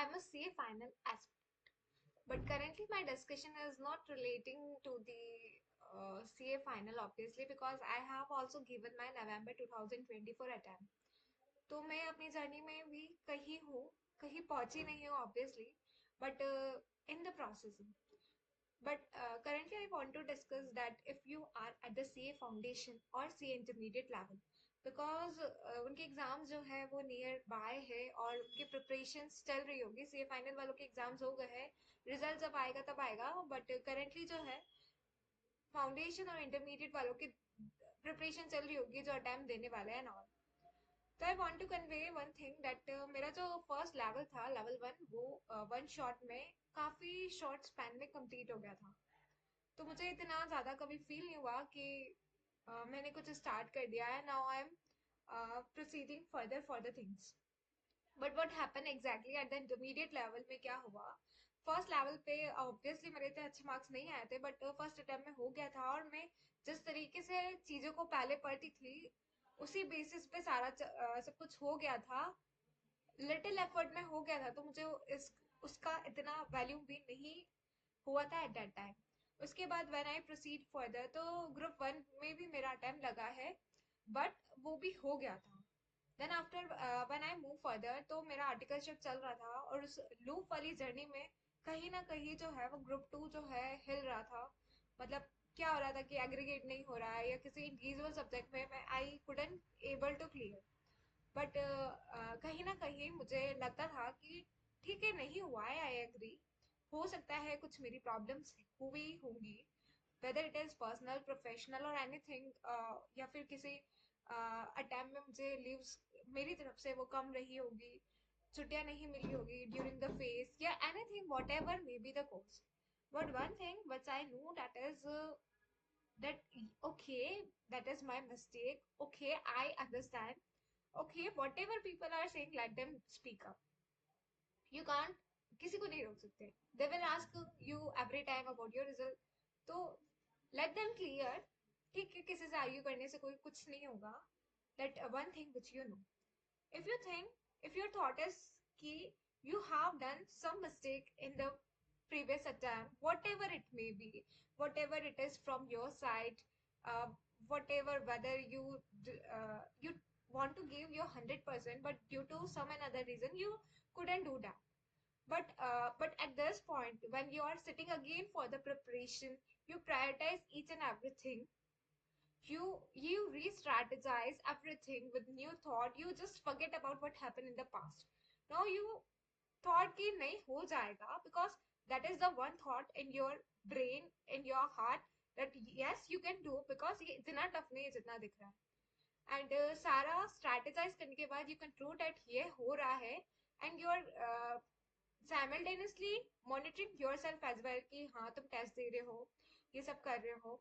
I must say final aspect. But currently my discussion is not relating to the CA final obviously because I have also given my November 2024 attempt. तो मैं अपनी journey में भी कहीं हूँ, कहीं पहुंची नहीं हूँ obviously, but in the processing. But currently, I want to discuss that if you are at the CA foundation or CA intermediate level, because उनके एग्जाम्स जो है वो नियर बाय है और उनकी प्रिपरेशंस चल रही होगी. CA फाइनल वालों के एग्जाम्स हो गए हैं, रिजल्ट जब आएगा तब आएगा, बट करेंटली जो है फाउंडेशन और इंटरमीडिएट वालों की प्रिपरेशन चल रही होगी जो अटेम्प्ट देने वाले हैं ऑल. तो I want to convey one thing that मेरा जो फर्स्ट लेवल था, लेवल 1, वो वन शॉट में काफी शॉर्ट स्पैन में कंप्लीट हो गया था. तो मुझे इतना ज्यादा कभी फील नहीं हुआ कि मैंने कुछ स्टार्ट कर दिया है. Now I am proceeding further for the things. But what happen exactly at the intermediate level में क्या हुआ, फर्स्ट लेवल पे ऑब्वियसली मेरे इतने अच्छे मार्क्स नहीं आए थे, बट फर्स्ट अटेम्प्ट में हो गया था. और मैं जिस तरीके से चीजों को पहले पढ़ती थी उसी बेसिस पे सारा सब कुछ हो गया था. लिटिल एफर्ट में हो गया था, तो मुझे इस उसका इतना वैल्यू भी नहीं हुआ था एट दैट टाइम. उसके बाद व्हेन आई प्रोसीड फर्दर तो ग्रुप 1 में भी मेरा अटेम्प्ट लगा है, बट वो भी हो गया था. Then after when I move further तो मेरा आर्टिकलशिप चल रहा था और उस लूप वाली जर्नी में कहीं ना कहीं जो है वो ग्रुप 2 जो है हिल रहा था. मतलब क्या हो रहा था कि एग्रीगेट नहीं हो रहा है या किसी इंडिविजुअल सब्जेक्ट में मैं I couldn't able to clear. But कहीं ना कहीं मुझे लगता था कि ठीक है, नहीं हुआ है, आई एग्री, हो सकता है कुछ मेरी प्रॉब्लम्स हुई होंगी, whether it is personal professional और एनीथिंग, या फिर किसी अटेम्प्ट में मुझे लीव्स मेरी तरफ से वो कम रही होगी, छुट्टियां नहीं मिली होगी ड्यूरिंग द फेस या anything what ever may be the course. But one thing which I know that is that okay, that is my mistake, okay, I understand, okay, whatever people are saying, let them speak up. You can't, किसी को नहीं रोक सकते. They will ask you every time about your result, तो let them clear. ठीक है, किसी से आर्ग्यू करने से कोई कुछ नहीं होगा. That one thing which you know, if you think, if your thought is कि you have done some mistake in the previous attempt, whatever it may be, whatever it is from your side, uh, whatever, whether you want to give your 100%, but due to some another reason you couldn't do that. But at this point, when you are sitting again for the preparation, you prioritize each and everything. You re-strategize everything with new thought. You just forget about what happened in the past. Now you thought कि नहीं हो जाएगा, because that is the one thought in your brain, in your heart, that yes you can do, because ये इतना tough नहीं है जितना दिख रहा है. एंड सारा strategize करने के बाद you conclude that ये हो रहा है, and you are simultaneously monitoring yourself as well कि हाँ तुम टेस्ट दे रहे हो, ये सब कर रहे हो.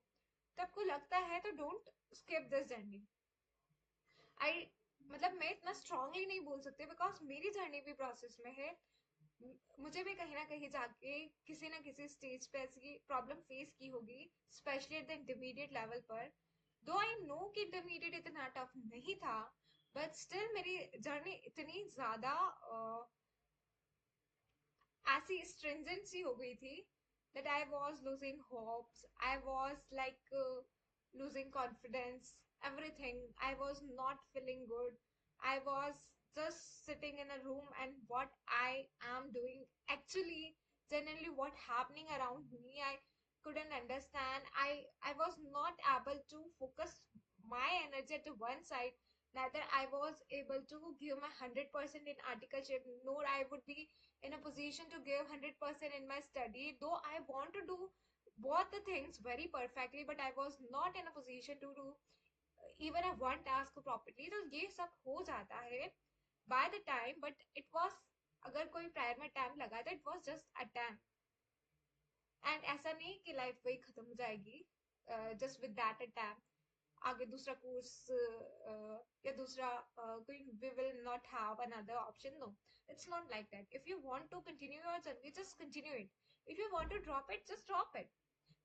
तब को लगता है तो डोंट स्किप दिस जर्नी. आई मतलब मैं इतना स्ट्रांगली नहीं बोल सकती बिकॉज मेरी जर्नी भी प्रोसेस में है. मुझे भी कहीं ना कहीं जाके किसी ना किसी स्टेज पे ऐसी प्रॉब्लम फेस की होगी, specially at the intermediate level पर. दो आई नो कि इंटरमीडिएट इतना टफ नहीं था, बट स्टिल मेरी जर्नी इतनी ज्यादा ऐसी stringent सी हो गई थी that I was losing hopes. I was like losing confidence, everything. I was not feeling good. I was just sitting in a room, and what I am doing actually, genuinely what happening around me, I couldn't understand. I was not able to focus my energy at one side. Neither I was able to give my 100% in articleship, nor I would be in a position to give 100% in my study. Though I want to do both the things very perfectly, but I was not in a position to do even a one task properly. तो ये सब हो जाता है by the time, but it was, अगर कोई prior में time लगा तो it was just a time. And ऐसा नहीं कि लाइफ वही खत्म हो जाएगी जस्ट विद दैट अटैम्प्ट. आगे दूसरा कोर्स या दूसरा कोई, we will not have another option. No, it's not like that. If you want to continue your journey, just continue it. If you want to drop it, just drop it.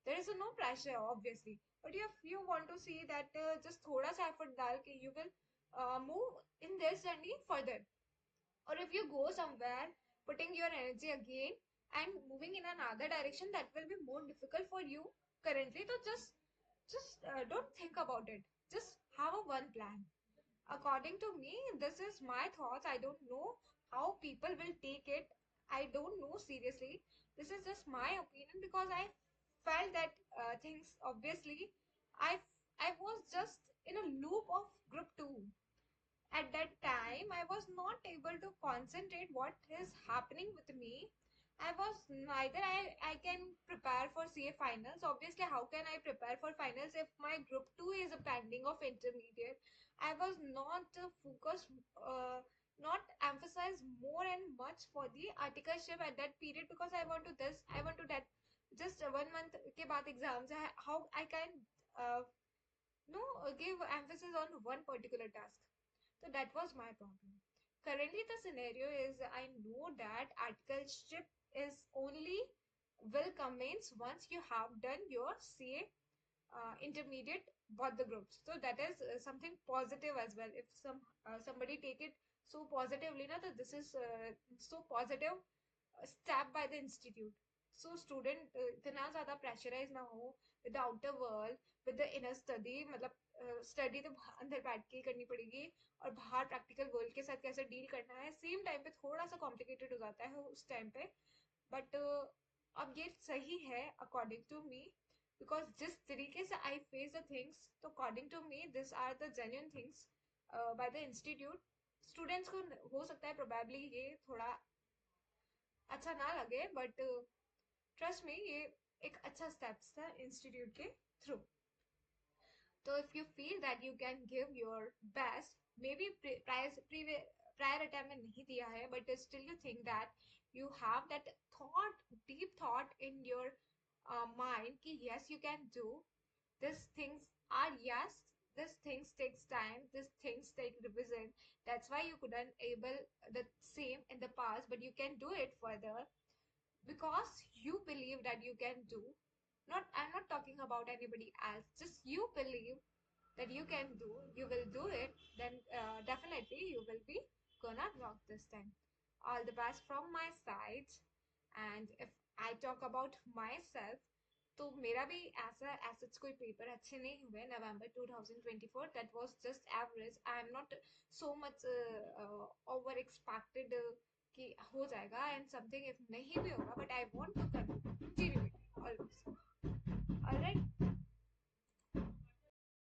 There is no pressure obviously. But if you want to see that just थोड़ा सा effort डाल के you will move in this journey further. Or if you go somewhere putting your energy again and moving in another direction that will be more difficult for you currently. So just don't think about it. Just have a one plan. According to me, this is my thoughts. I don't know how people will take it. I don't know, seriously. This is just my opinion because I felt that things, obviously, I was just in a loop of group 2. At that time I was not able to concentrate what is happening with me. I was neither I can prepare for CA finals. Obviously, how can I prepare for finals if my group 2 is a pending of intermediate? I was not focused, not emphasize more and much for the articleship at that period because I want to this, I want to that. Just 1 month के बाद exams है. How I can uh, no give emphasis on one particular task? So that was my problem. Currently, the scenario is I know that articleship is only will commence once you have done your CA intermediate both the groups. So that is something positive as well. If somebody take it so positively, na, that this is so positive step by the institute. So student इतना ज़्यादा pressurise ना हो with the outer world, with the inner study. मतलब study तो अंदर बैठ के ही करनी पड़ेगी और बाहर प्रैक्टिकल वर्ल्ड के साथ कैसे डील करना है सेम टाइम पे थोड़ा सा कॉम्प्लिकेटेड हो जाता है उस टाइम पे. बट अब ये सही है अकॉर्डिंग टू मी बिकॉज जिस तरीके से आई फेस द थिंग्स, तो according to me this are the genuine things by the institute. Students को हो सकता है प्रोबेबली ये थोड़ा अच्छा ना लगे बट ट्रस्ट में ये एक अच्छा स्टेप्स था इंस्टीट्यूट के थ्रू. तो if you feel that you can give your best, may be prior attempt में नहीं दिया है but still you think that you have that thought, deep thought in your mind कि yes you can do these things. Are yes, these things takes time, these things take revision. That's why you couldn't able the same in the past, but you can do it further because you believe that you can do. Not, I'm not talking about anybody else, just you believe that you can do, you will do it. Then definitely you will be gonna rock this thing. All the best from my side. And if I talk about myself, तो मेरा भी ऐसा such कोई paper अच्छे नहीं हुए नवंबर 2024. That was just average. I am not so much over expected कि हो जाएगा एंड समथिंग. इफ नहीं भी होगा but I want to continue always. Alright.